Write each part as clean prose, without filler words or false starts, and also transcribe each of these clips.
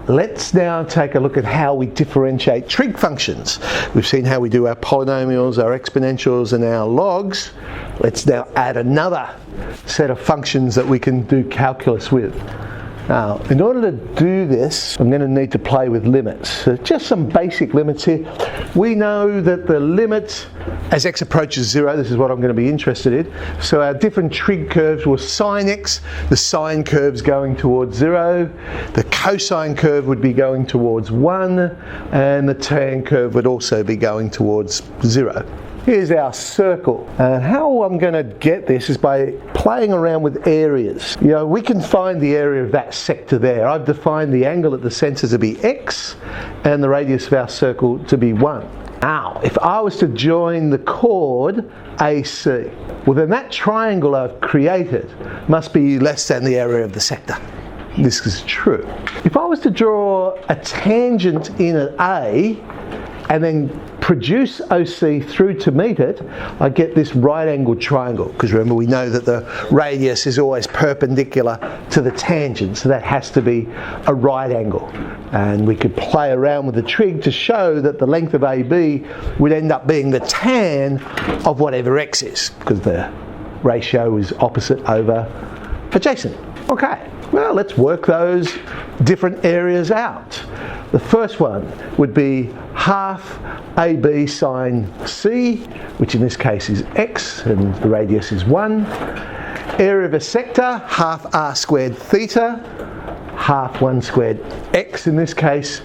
let's now take a look at how we differentiate trig functions. We've seen how we do our polynomials, our exponentials and our logs. Let's now add another set of functions that we can do calculus with. Now, in order to do this, I'm going to need to play with limits. So just some basic limits here. We know that the limit as x approaches 0, this is what I'm going to be interested in. So our different trig curves will sine x, the sine curve's going towards 0, the cosine curve would be going towards 1, and the tan curve would also be going towards 0. Here's our circle, and how I'm going to get this is by playing around with areas. You know, we can find the area of that sector there. I've defined the angle at the centre to be x and the radius of our circle to be 1. Now, if I was to join the chord AC, well then that triangle I've created must be less than the area of the sector. This is true. If I was to draw a tangent in at A and then produce OC through to meet it, I get this right angled triangle, because remember we know that the radius is always perpendicular to the tangent, so that has to be a right angle. And we could play around with the trig to show that the length of AB would end up being the tan of whatever x is, because the ratio is opposite over adjacent. Okay, well let's work those different areas out. The first one would be half AB sine C, which in this case is x and the radius is 1. Area of a sector, half r squared theta, half 1 squared x in this case,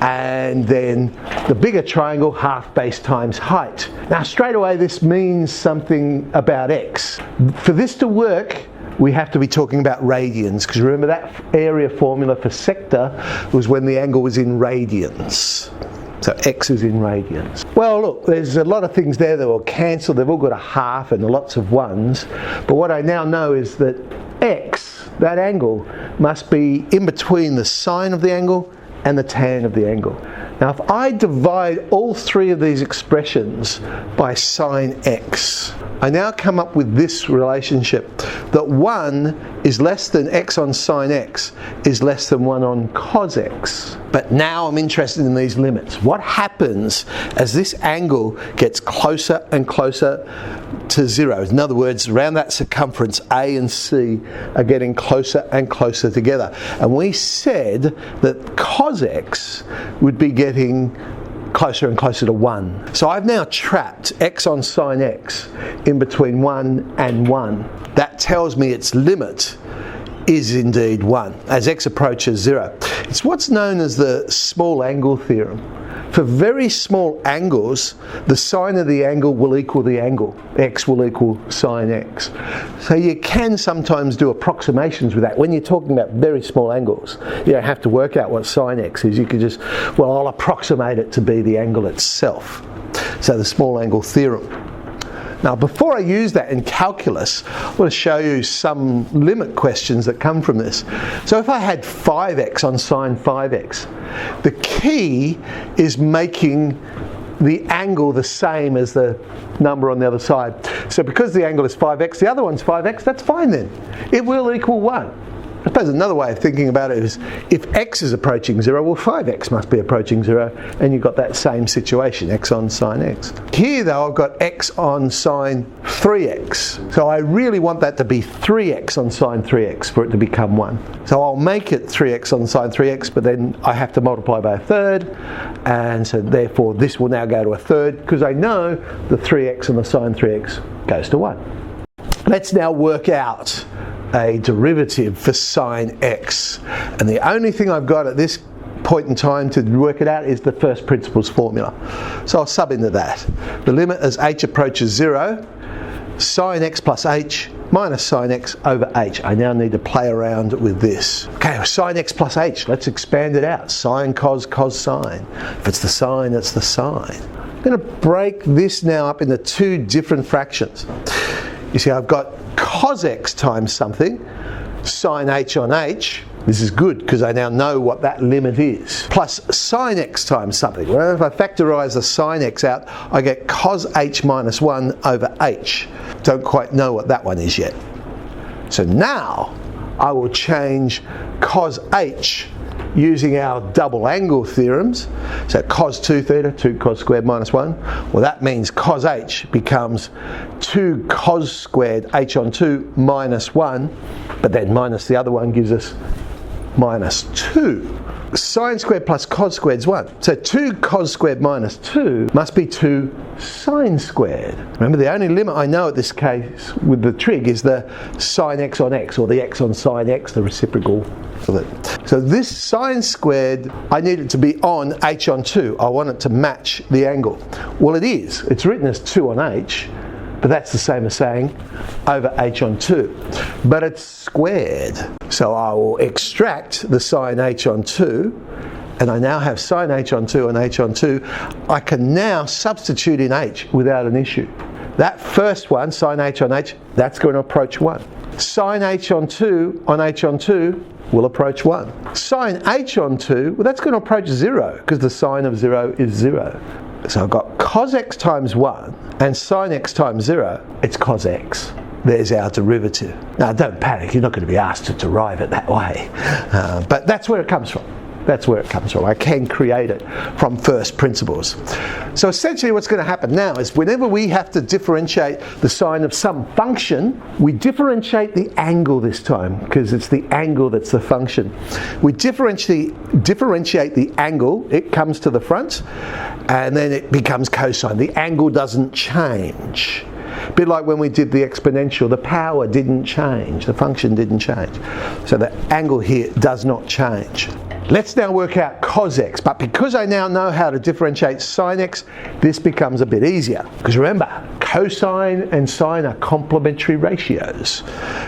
and then the bigger triangle, half base times height. Now straight away this means something about x. For this to work, we have to be talking about radians, because remember that area formula for sector was when the angle was in radians. So x is in radians. Well look, there's a lot of things there that will cancel. They've all got a half and lots of ones. But what I now know is that x, that angle, must be in between the sine of the angle and the tan of the angle. Now if I divide all three of these expressions by sine x, I now come up with this relationship, that 1 is less than x on sine x is less than 1 on cos x. But now I'm interested in these limits. What happens as this angle gets closer and closer to 0? In other words, around that circumference A and C are getting closer and closer together. And we said that cos x would be getting closer and closer to 1. So I've now trapped x on sine x in between 1 and 1. That tells me its limit is indeed 1 as x approaches 0. It's what's known as the small angle theorem. For very small angles, the sine of the angle will equal the angle. X will equal sine x. So you can sometimes do approximations with that. When you're talking about very small angles, you don't have to work out what sine x is. You could just, well, I'll approximate it to be the angle itself. So the small angle theorem. Now before I use that in calculus, I want to show you some limit questions that come from this. So if I had 5x on sine 5x, the key is making the angle the same as the number on the other side. So because the angle is 5x, the other one's 5x, that's fine then. It will equal 1. I suppose another way of thinking about it is if x is approaching 0, well 5x must be approaching 0, and you've got that same situation, x on sine x. Here though I've got x on sine 3x, so I really want that to be 3x on sine 3x for it to become 1. So I'll make it 3x on sine 3x, but then I have to multiply by a third, and so therefore this will now go to a third, because I know the 3x and the sine 3x goes to 1. Let's now work out a derivative for sine x, and the only thing I've got at this point in time to work it out is the first principles formula. So I'll sub into that. The limit as h approaches 0, sine x plus h minus sine x over h. I now need to play around with this. Okay, sine x plus h, let's expand it out. Sine cos, cos sine. If it's the sine, it's the sine. I'm going to break this now up into two different fractions. You see, I've got cos x times something, sine h on h. This is good because I now know what that limit is. Plus sine x times something. Well, if I factorise the sine x out, I get cos h minus 1 over h. Don't quite know what that one is yet. So now I will change cos h using our double angle theorems. So cos 2 theta, 2 cos squared minus 1. Well, that means cos h becomes 2 cos squared h on 2 minus 1, but then minus the other one gives us minus 2. Sine squared plus cos squared is 1. So 2 cos squared minus 2 must be 2 sine squared. Remember, the only limit I know at this case with the trig is the sine x on x, or the x on sine x, the reciprocal of it. So this sine squared, I need it to be on h on 2. I want it to match the angle. Well, it is. It's written as 2 on h, but that's the same as saying over h on 2. But it's squared. So I will extract the sine h on 2, and I now have sine h on 2 and h on 2. I can now substitute in h without an issue. That first one, sine h on h, that's going to approach 1. Sine h on 2 on h on 2 will approach 1. Sine h on 2, well, that's going to approach 0, because the sine of 0 is 0. So I've got cos x times 1 and sine x times 0, it's cos x. There's our derivative. Now don't panic, you're not going to be asked to derive it that way. But that's where it comes from. That's where it comes from. I can create it from first principles. So essentially what's going to happen now is whenever we have to differentiate the sign of some function, we differentiate the angle this time, because it's the angle that's the function. We differentiate the angle, it comes to the front, and then it becomes cosine. The angle doesn't change. A bit like when we did the exponential, the power didn't change, the function didn't change. So the angle here does not change. Let's now work out cos x, but because I now know how to differentiate sine x, this becomes a bit easier. Because remember, cosine and sine are complementary ratios.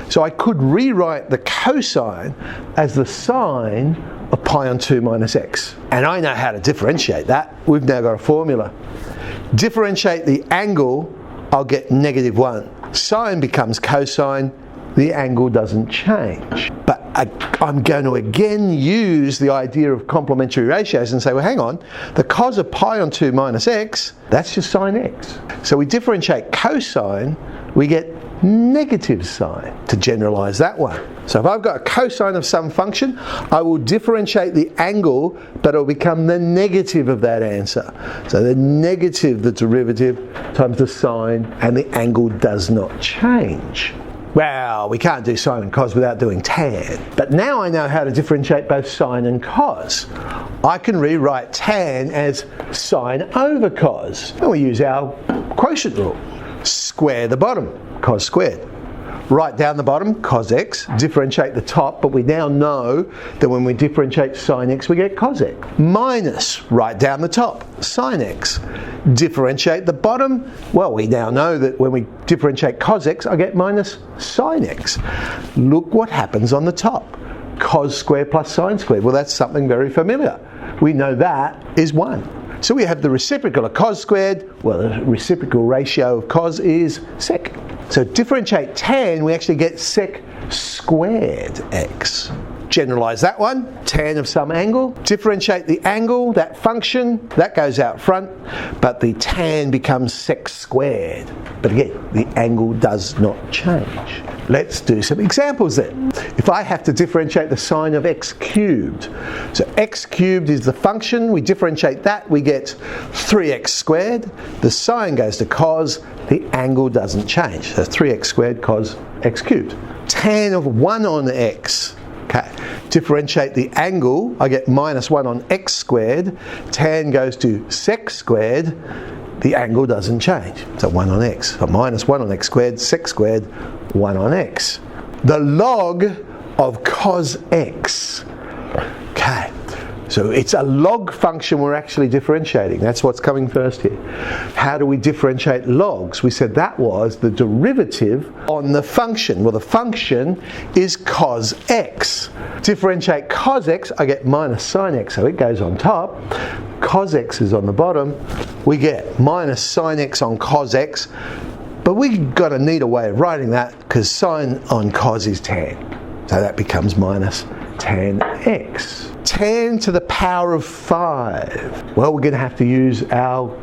So I could rewrite the cosine as the sine of pi on 2 minus x. And I know how to differentiate that. We've now got a formula. Differentiate the angle, I'll get negative 1. Sine becomes cosine, the angle doesn't change. But I'm going to again use the idea of complementary ratios and say, well, hang on, the cos of pi on 2 minus x, that's just sine x. So we differentiate cosine, we get negative sine, to generalise that one. So if I've got a cosine of some function, I will differentiate the angle, but it will become the negative of that answer. So the negative, the derivative, times the sine, and the angle does not change. Well, we can't do sine and cos without doing tan. But now I know how to differentiate both sine and cos. I can rewrite tan as sine over cos. And we use our quotient rule. Square the bottom, cos squared. Write down the bottom, cos x, differentiate the top, but we now know that when we differentiate sine x, we get cos x. Minus, write down the top, sine x. Differentiate the bottom, well, we now know that when we differentiate cos x, I get minus sine x. Look what happens on the top. Cos squared plus sine squared. Well, that's something very familiar. We know that is 1. So we have the reciprocal of cos squared. Well, the reciprocal ratio of cos is sec. So differentiate tan, we actually get sec squared x. Generalise that one, tan of some angle. Differentiate the angle, that function, that goes out front, but the tan becomes sec squared. But again, the angle does not change. Let's do some examples then. If I have to differentiate the sine of x cubed, so x cubed is the function, we differentiate that, we get 3x squared, the sine goes to cos, the angle doesn't change. So 3x squared cos x cubed. Tan of 1 on x. Okay, differentiate the angle, I get minus 1 on x squared, tan goes to sec squared, the angle doesn't change. So 1 on x, so minus 1 on x squared, sec squared, 1 on x. The log of cos x. Okay, so it's a log function we're actually differentiating. That's what's coming first here. How do we differentiate logs? We said that was the derivative on the function. Well, the function is cos x. Differentiate cos x, I get minus sine x, so it goes on top. Cos x is on the bottom. We get minus sine x on cos x, but we've got a neater way of writing that because sine on cos is tan. So that becomes minus tan x. Tan to the power of 5. Well, we're going to have to use our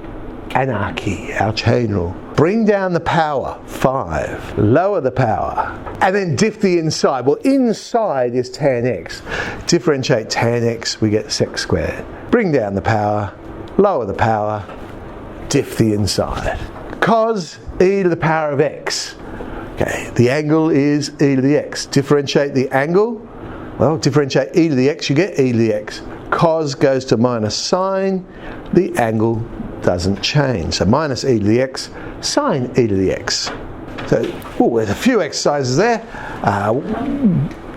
anarchy, our chain rule. Bring down the power, 5. Lower the power. And then diff the inside. Well, inside is tan x. Differentiate tan x, we get sec squared. Bring down the power, lower the power, diff the inside. Cos e to the power of x. Okay, the angle is e to the x. Differentiate the angle. Well, differentiate e to the x, you get e to the x. Cos goes to minus sine. The angle doesn't change. So minus e to the x, sine e to the x. So, there's a few exercises there.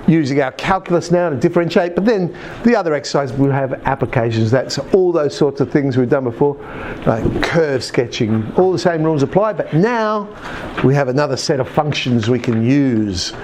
Using our calculus now to differentiate, but then the other exercise will have applications. That's all those sorts of things we've done before, like curve sketching. All the same rules apply, but now we have another set of functions we can use